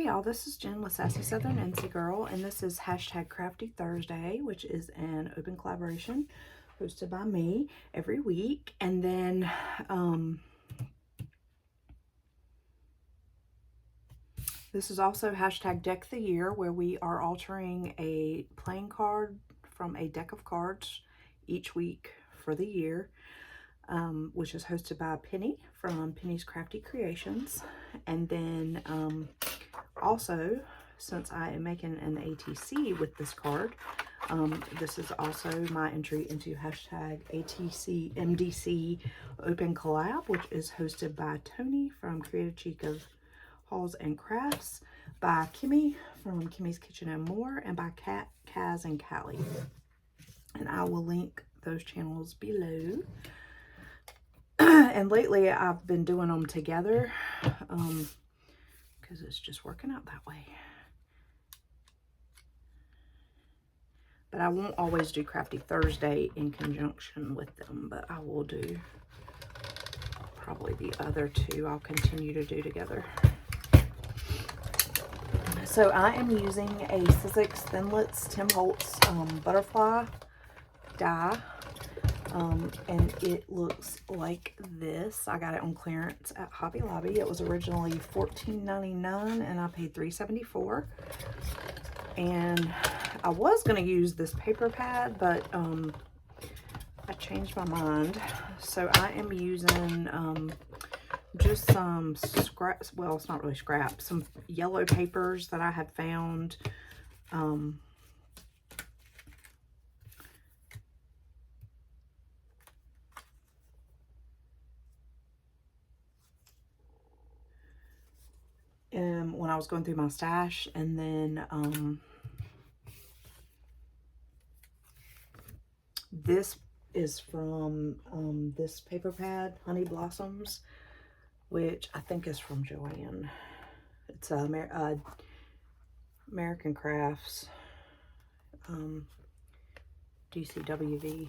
Hey y'all, this is Jen with Sassy Southern NC Girl, and this is hashtag Crafty Thursday, which is an open collaboration hosted by me every week. And then this is also hashtag Deck the Year, where we are altering a playing card from a deck of cards each week for the year, which is hosted by Penny from Penny's Crafty Creations. And then also, since I am making an ATC with this card, this is also my entry into hashtag ATC MDC Open Collab, which is hosted by Tony from Creative Cheek of Halls and Crafts, by Kimmy from Kimmy's Kitchen and More, and by Kat, Kaz, and Callie. And I will link those channels below. And lately I've been doing them together because it's just working out that way. But I won't always do Crafty Thursday in conjunction with them, but I will do probably the other two I'll continue to do together. So I am using a Sizzix Thinlits Tim Holtz butterfly die. And it looks like this. I got it on clearance at Hobby Lobby. It was originally $14.99 and I paid $3.74. And I was going to use this paper pad, but I changed my mind. So I am using just some scraps. Well, it's not really scraps. Some yellow papers that I had found. When I was going through my stash, and then this is from this paper pad, Honey Blossoms, which I think is from Joanne. It's American Crafts, DCWV.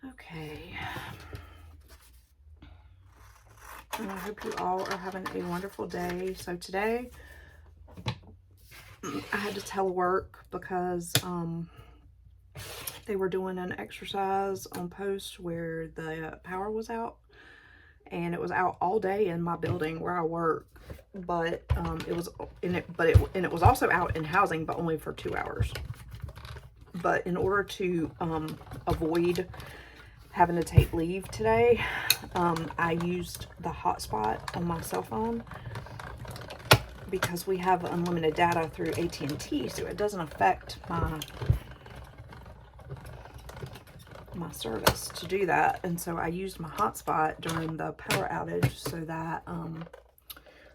Okay. And I hope you all are having a wonderful day. So today, I had to telework because they were doing an exercise on post where the power was out, and it was out all day in my building where I work. But it was also out in housing, but only for 2 hours. But in order to avoid having to take leave today, I used the hotspot on my cell phone because we have unlimited data through AT&T, so it doesn't affect my service to do that. And so I used my hotspot during the power outage so that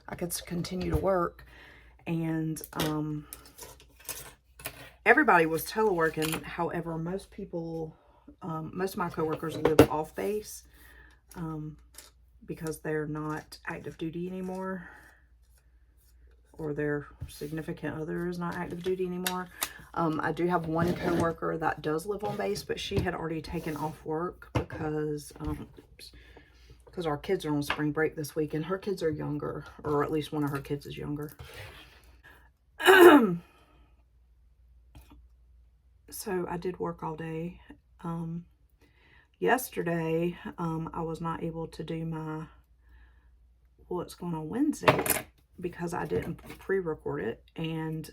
I could continue to work. And everybody was teleworking. However, most people, most of my coworkers live off base because they're not active duty anymore, or their significant other is not active duty anymore. I do have one coworker that does live on base, but she had already taken off work because our kids are on spring break this week, and her kids are younger, or at least one of her kids is younger. So I did work all day. Yesterday, I was not able to do my What's Going On Wednesday because I didn't pre-record it. And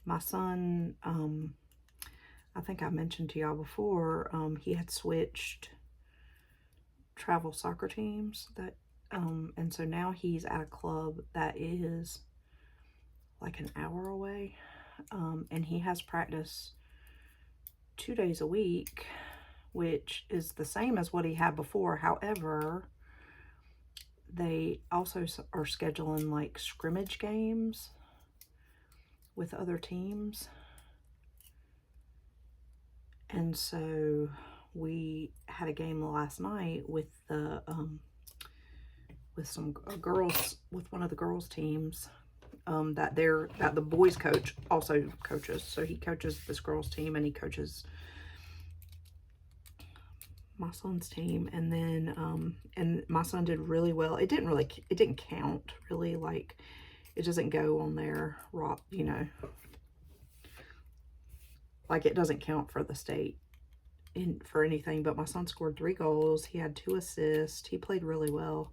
my son, I think I mentioned to y'all before, he had switched travel soccer teams, that and so now he's at a club that is like an hour away, and he has practice 2 days a week, which is the same as what he had before. However, they also are scheduling like scrimmage games with other teams. And so we had a game last night with the with some girls, with one of the girls teams that the boys coach also coaches. So he coaches this girls team, and he coaches my son's team, and then and my son did really well. It didn't count really, like it doesn't go on their rock, you know, like it doesn't count for the state for anything. But my son scored 3 goals. He had 2 assists. He played really well.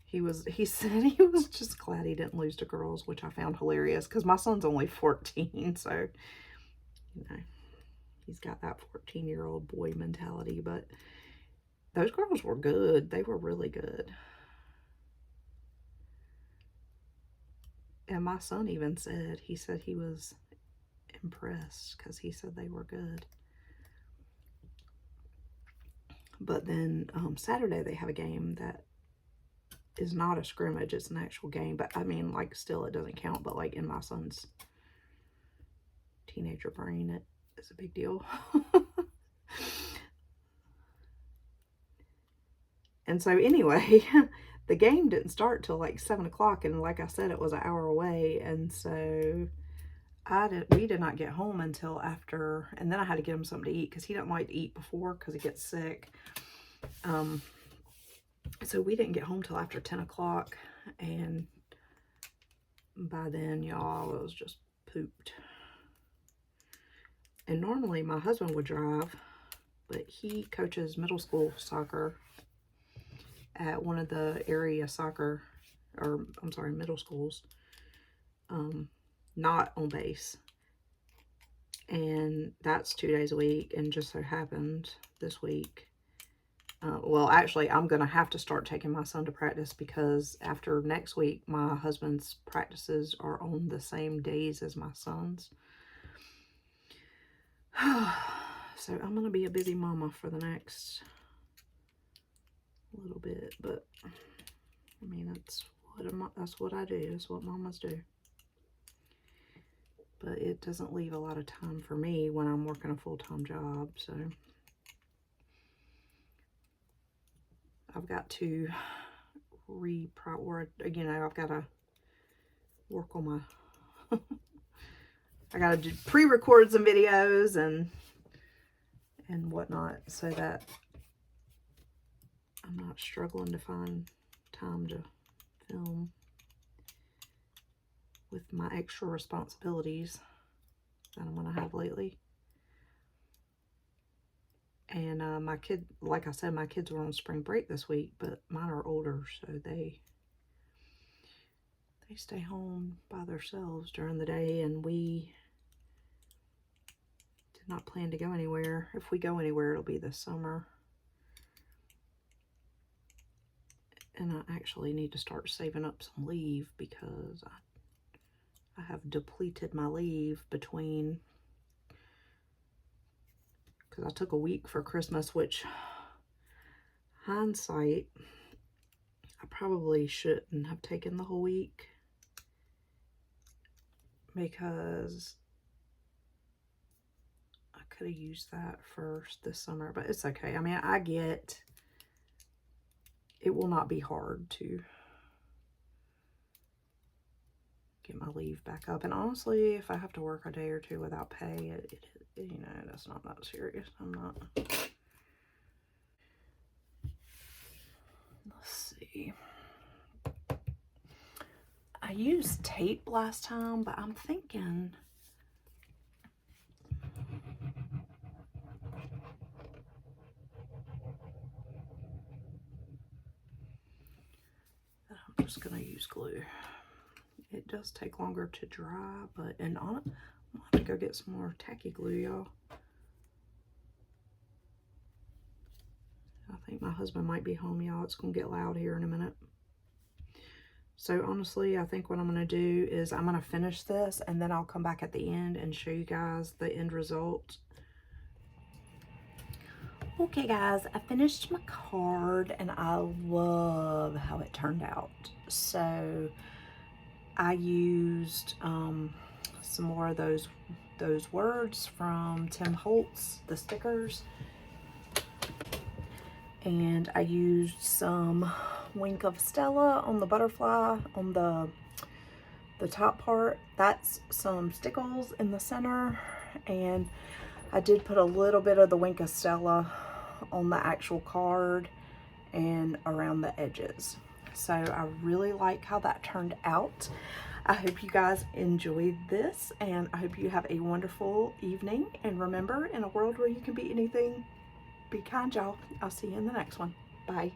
He said he was just glad he didn't lose to girls, which I found hilarious because my son's only 14, so you know, he's got that 14-year-old boy mentality. But those girls were good. They were really good. And my son even said, he said he was impressed because he said they were good. But then Saturday they have a game that is not a scrimmage, it's an actual game. But I mean, like, still it doesn't count, but like in my son's teenager brain, it is a big deal. And so anyway, the game didn't start till like 7 o'clock, and like I said, it was an hour away. And so we did not get home until after, and then I had to get him something to eat because he didn't like to eat before because he gets sick. So we didn't get home till after 10 o'clock, and by then, y'all, it was just pooped. And normally my husband would drive, but he coaches middle school soccer at one of the area soccer, or I'm sorry, middle schools, not on base. And that's 2 days a week, and just so happened this week, well, actually, I'm going to have to start taking my son to practice because after next week, my husband's practices are on the same days as my son's. So I'm going to be a busy mama for the next little bit, but I mean, that's what I do. That's what mamas do. But it doesn't leave a lot of time for me when I'm working a full-time job, so I've got to I've got to work on my, I got to pre-record some videos and whatnot so that I'm not struggling to find time to film with my extra responsibilities that I'm going to have lately. And my kid, like I said, my kids were on spring break this week, but mine are older, so they stay home by themselves during the day, and we did not plan to go anywhere. If we go anywhere, it'll be this summer. And I actually need to start saving up some leave because I have depleted my leave between, because I took a week for Christmas, which, hindsight, I probably shouldn't have taken the whole week because I could have used that first this summer, but it's okay. I mean, it will not be hard to get my leave back up. And honestly, if I have to work a day or two without pay, you know, that's not that serious. I'm not. Let's see. I used tape last time, but I'm thinking that I'm just going to use glue. It does take longer to dry, but, and on it, I'm going to have to go get some more tacky glue, y'all. I think my husband might be home, y'all. It's going to get loud here in a minute. So honestly, I think what I'm going to do is I'm going to finish this, and then I'll come back at the end and show you guys the end result. Okay guys, I finished my card and I love how it turned out. So I used some more of those words from Tim Holtz, the stickers. And I used some Wink of Stella on the butterfly on the top part. That's some stickles in the center, and I did put a little bit of the Wink of Stella on the actual card and around the edges. So I really like how that turned out. I hope you guys enjoyed this, and I hope you have a wonderful evening. And remember, in a world where you can be anything, be kind, y'all. I'll see you in the next one. Bye.